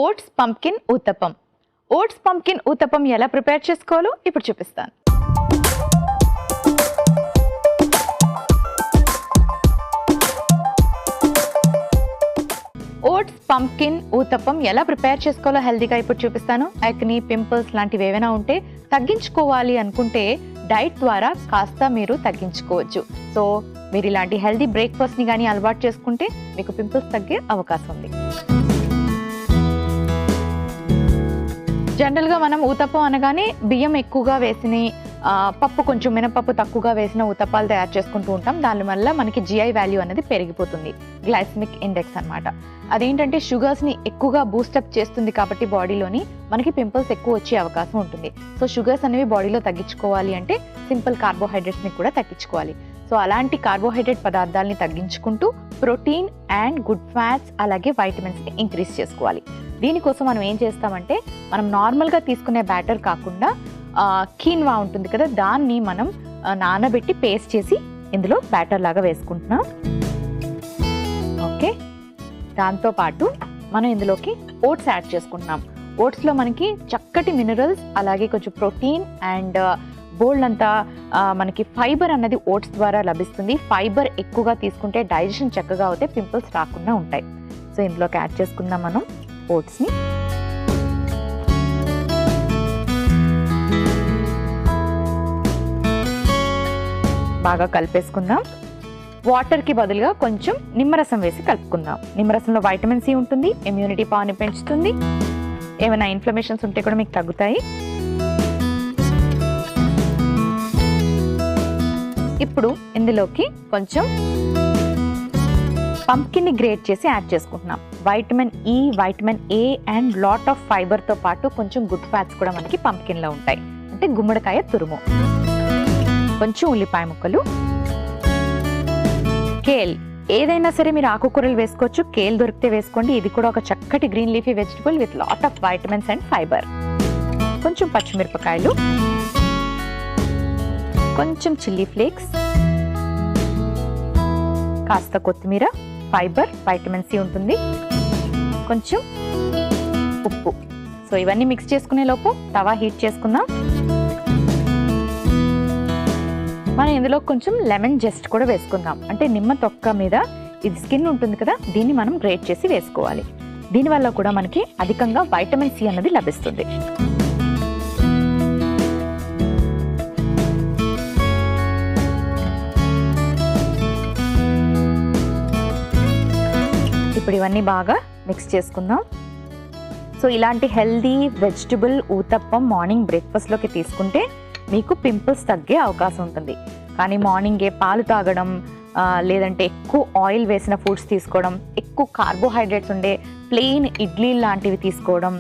Oats pumpkin uttapam. Oats pumpkin uttapam ఎలా prepare చేసుకోవాలో ఇప్పుడు చూపిస్తాను. ఓట్స్ పంకిన్ ఊతప్పం ఎలా ప్రిపేర్ చేసుకోవాలో హెల్తీగా ఇప్పుడు చూపిస్తాను. యాక్ని, పింపుల్స్ లాంటివి ఏవైనా ఉంటే తగ్గించుకోవాలి అనుకుంటే డైట్ ద్వారా కాస్త మీరు తగ్గించుకోవచ్చు. సో మీరు ఇలాంటి హెల్తీ బ్రేక్ఫాస్ట్ని కానీ అలవాటు చేసుకుంటే మీకు పింపుల్స్ తగ్గే అవకాశం ఉంది. జనరల్గా మనం ఊతప్పం అనగానే బియ్యం ఎక్కువగా వేసిన పప్పు, కొంచెం మినపప్పు తక్కువగా వేసిన ఊతప్పాలు తయారు చేసుకుంటూ ఉంటాం. దానివల్ల మనకి జిఐ వాల్యూ అనేది పెరిగిపోతుంది, గ్లైసెమిక్ ఇండెక్స్ అనమాట. అదేంటంటే షుగర్స్ని ఎక్కువగా బూస్టప్ చేస్తుంది కాబట్టి బాడీలోని మనకి పింపుల్స్ ఎక్కువ వచ్చే అవకాశం ఉంటుంది. సో షుగర్స్ అనేవి బాడీలో తగ్గించుకోవాలి అంటే సింపుల్ కార్బోహైడ్రేట్స్ని కూడా తగ్గించుకోవాలి. సో అలాంటి కార్బోహైడ్రేట్ పదార్థాలని తగ్గించుకుంటూ ప్రోటీన్ అండ్ గుడ్ ఫ్యాట్స్ అలాగే వైటమిన్స్ని ఇంక్రీజ్ చేసుకోవాలి. దీనికోసం మనం ఏం చేస్తామంటే, మనం నార్మల్గా తీసుకునే బ్యాటర్ కాకుండా కీన్వా ఉంటుంది కదా, దాన్ని మనం నానబెట్టి పేస్ట్ చేసి ఇందులో బ్యాటర్ లాగా వేసుకుంటున్నాం. ఓకే, దాంతోపాటు మనం ఇందులోకి ఓట్స్ యాడ్ చేసుకుంటున్నాం. ఓట్స్లో మనకి చక్కటి మినరల్స్ అలాగే కొంచెం ప్రోటీన్ అండ్ బోల్డ్ అంతా మనకి ఫైబర్ అన్నది ఓట్స్ ద్వారా లభిస్తుంది. ఫైబర్ ఎక్కువగా తీసుకుంటే డైజెషన్ చక్కగా అవుతే పింపుల్స్ రాకుండా ఉంటాయి. సో ఇందులోకి యాడ్ చేసుకుందాం మనం ఓట్స్ని. బాగా కలిపేసుకుందాం. వాటర్కి బదులుగా కొంచెం నిమ్మరసం వేసి కలుపుకుందాం. నిమ్మరసంలో వైటమిన్ సి ఉంటుంది, ఇమ్యూనిటీ పవర్ని పెంచుతుంది, ఏమైనా ఇన్ఫ్లమేషన్స్ ఉంటే కూడా మీకు తగ్గుతాయి. ఇప్పుడు ఇందులోకి కొంచెం పంకిన్ని గ్రేట్ చేసి యాడ్ చేసుకుంటున్నాం. Vitamin E, vitamin A and lot of ఫైబర్తో పాటు కొంచెం గుడ్ ఫ్యాట్స్ కూడా మనకి పంకిన్లో ఉంటాయి. అంటే గుమ్మడికాయ తురుము, కొంచెం ఉల్లిపాయ ముక్కలు, కేల్, ఏదైనా సరే మీరు ఆకుకూరలు వేసుకోవచ్చు. కేల్ దొరికితే వేసుకోండి. ఇది కూడా ఒక చక్కటి green leafy vegetable with lot of vitamins and fibre. కొంచెం పచ్చిమిరపకాయలు, కొంచెం చిల్లీ ఫ్లేక్స్, కాస్త కొత్తిమీర, ఫైబర్, వైటమిన్ సి ఉంటుంది, కొంచెం ఉప్పు. సో ఇవన్నీ మిక్స్ చేసుకునే లోపు తవా హీట్ చేసుకుందాం. మనం ఇందులో కొంచెం లెమన్ జెస్ట్ కూడా వేసుకుందాం. అంటే నిమ్మ తొక్క మీద ఇది స్కిన్ ఉంటుంది కదా, దీన్ని మనం గ్రేట్ చేసి వేసుకోవాలి. దీనివల్ల కూడా మనకి అధికంగా వైటమిన్ సి అన్నది లభిస్తుంది. ఇప్పుడు ఇవన్నీ బాగా మిక్స్ చేసుకుందాం. సో ఇలాంటి హెల్దీ వెజిటబుల్ ఊతప్పం మార్నింగ్ బ్రేక్ఫాస్ట్లోకి తీసుకుంటే మీకు పింపుల్స్ తగ్గే అవకాశం ఉంటుంది. కానీ మార్నింగే పాలు తాగడం, లేదంటే ఎక్కువ ఆయిల్ వేసిన ఫుడ్స్ తీసుకోవడం, ఎక్కువ కార్బోహైడ్రేట్స్ ఉండే ప్లెయిన్ ఇడ్లీ లాంటివి తీసుకోవడం,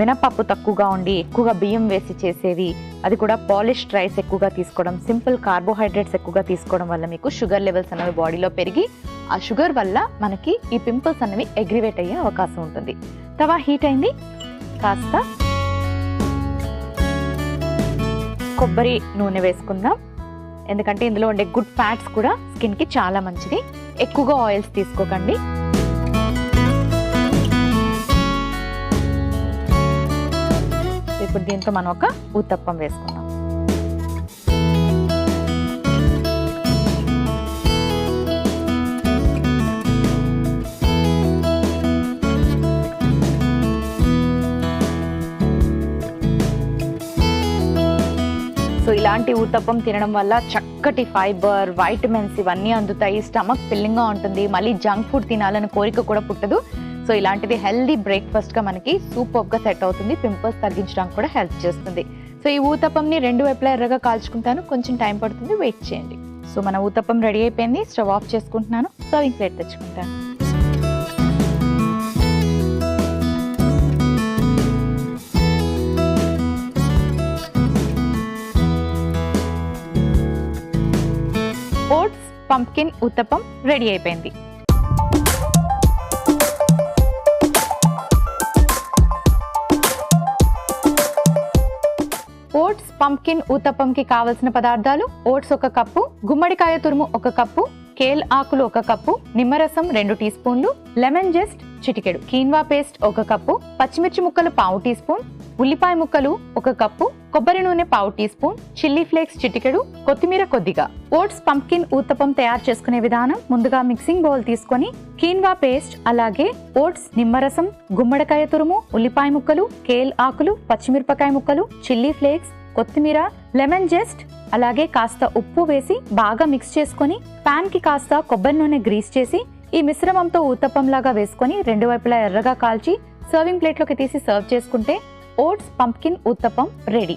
మినపప్పు తక్కువగా ఉండి ఎక్కువగా బియ్యం వేసి చేసేవి, అది కూడా పాలిష్డ్ రైస్ ఎక్కువగా తీసుకోవడం, సింపుల్ కార్బోహైడ్రేట్స్ ఎక్కువగా తీసుకోవడం వల్ల మీకు షుగర్ లెవెల్స్ అనేవి బాడీలో పెరిగి ఆ షుగర్ వల్ల మనకి ఈ పింపుల్స్ అనేవి అగ్రివేట్ అయ్యే అవకాశం ఉంటుంది. తవా హీట్ అయింది. కాస్త కొబ్బరి నూనె వేసుకుందాం. ఎందుకంటే ఇందులో ఉండే గుడ్ ఫ్యాట్స్ కూడా స్కిన్కి చాలా మంచిది. ఎక్కువగా ఆయిల్స్ తీసుకోకండి. ఇప్పుడు దీంతో మనం ఒక ఊతప్పం వేసుకుందాం. సో ఇలాంటి ఊతప్పం తినడం వల్ల చక్కటి ఫైబర్, వైటమిన్స్ ఇవన్నీ అందుతాయి. స్టమక్ ఫిల్లింగ్గా ఉంటుంది. మళ్ళీ జంక్ ఫుడ్ తినాలని కోరిక కూడా పుట్టదు. సో ఇలాంటిది హెల్దీ బ్రేక్ఫాస్ట్గా మనకి సూపర్గా సెట్ అవుతుంది. పింపుల్స్ తగ్గించడానికి కూడా హెల్ప్ చేస్తుంది. సో ఈ ఊతప్పంని రెండు వైపులా ఎర్రగా కాల్చుకుంటాను. కొంచెం టైం పడుతుంది, వెయిట్ చేయండి. సో మన ఊతప్పం రెడీ అయిపోయింది. స్టవ్ ఆఫ్ చేసుకుంటున్నాను. సర్వింగ్ ప్లేట్ తెచ్చుకుంటాను. ఓట్స్ పంకిన్ ఊతప్పం రెడీ అయిపోయింది. ఓట్స్ పంకిన్ ఊతప్పంకి కావలసిన పదార్థాలు: ఓట్స్ 1 కప్పు, గుమ్మడికాయ తురుము 1 కప్పు, కేల్ ఆకులు 1 కప్పు, నిమ్మరసం 2 టీ స్పూన్లు, లెమన్ జస్ట్ చిటికెడు, కీన్వా పేస్ట్ 1 కప్పు, పచ్చిమిర్చి ముక్కలు 1/2 టీ స్పూన్, ఉల్లిపాయ ముక్కలు 1 కప్పు, కొబ్బరి నూనె 1/2 టీ స్పూన్, చిల్లీ ఫ్లేక్స్ చిటికెడు, కొత్తిమీర కొద్దిగా. ఓట్స్ పంప్కిన్ ఊతప్పం తయారు చేసుకునే విధానం: ముందుగా మిక్సింగ్ బౌల్ తీసుకొని కీన్వా పేస్ట్, అలాగే ఓట్స్, నిమ్మరసం, గుమ్మడికాయ తురుము, ఉల్లిపాయ ముక్కలు, కేల్ ఆకులు, పచ్చిమిరపకాయ ముక్కలు, చిల్లీ ఫ్లేక్స్, కొత్తిమీర, లెమన్ జస్ట్, అలాగే కాస్త ఉప్పు వేసి బాగా మిక్స్ చేసుకొని పాన్ కి కాస్త కొబ్బరి నూనె గ్రీస్ చేసి ఈ మిశ్రమంతో ఊతప్పం లాగా వేసుకొని 2 వైపులా ఎర్రగా కాల్చి సర్వింగ్ ప్లేట్లోకి తీసి సర్వ్ చేసుకుంటే ఓట్స్ పంప్కిన్ ఊతప్పం రెడీ.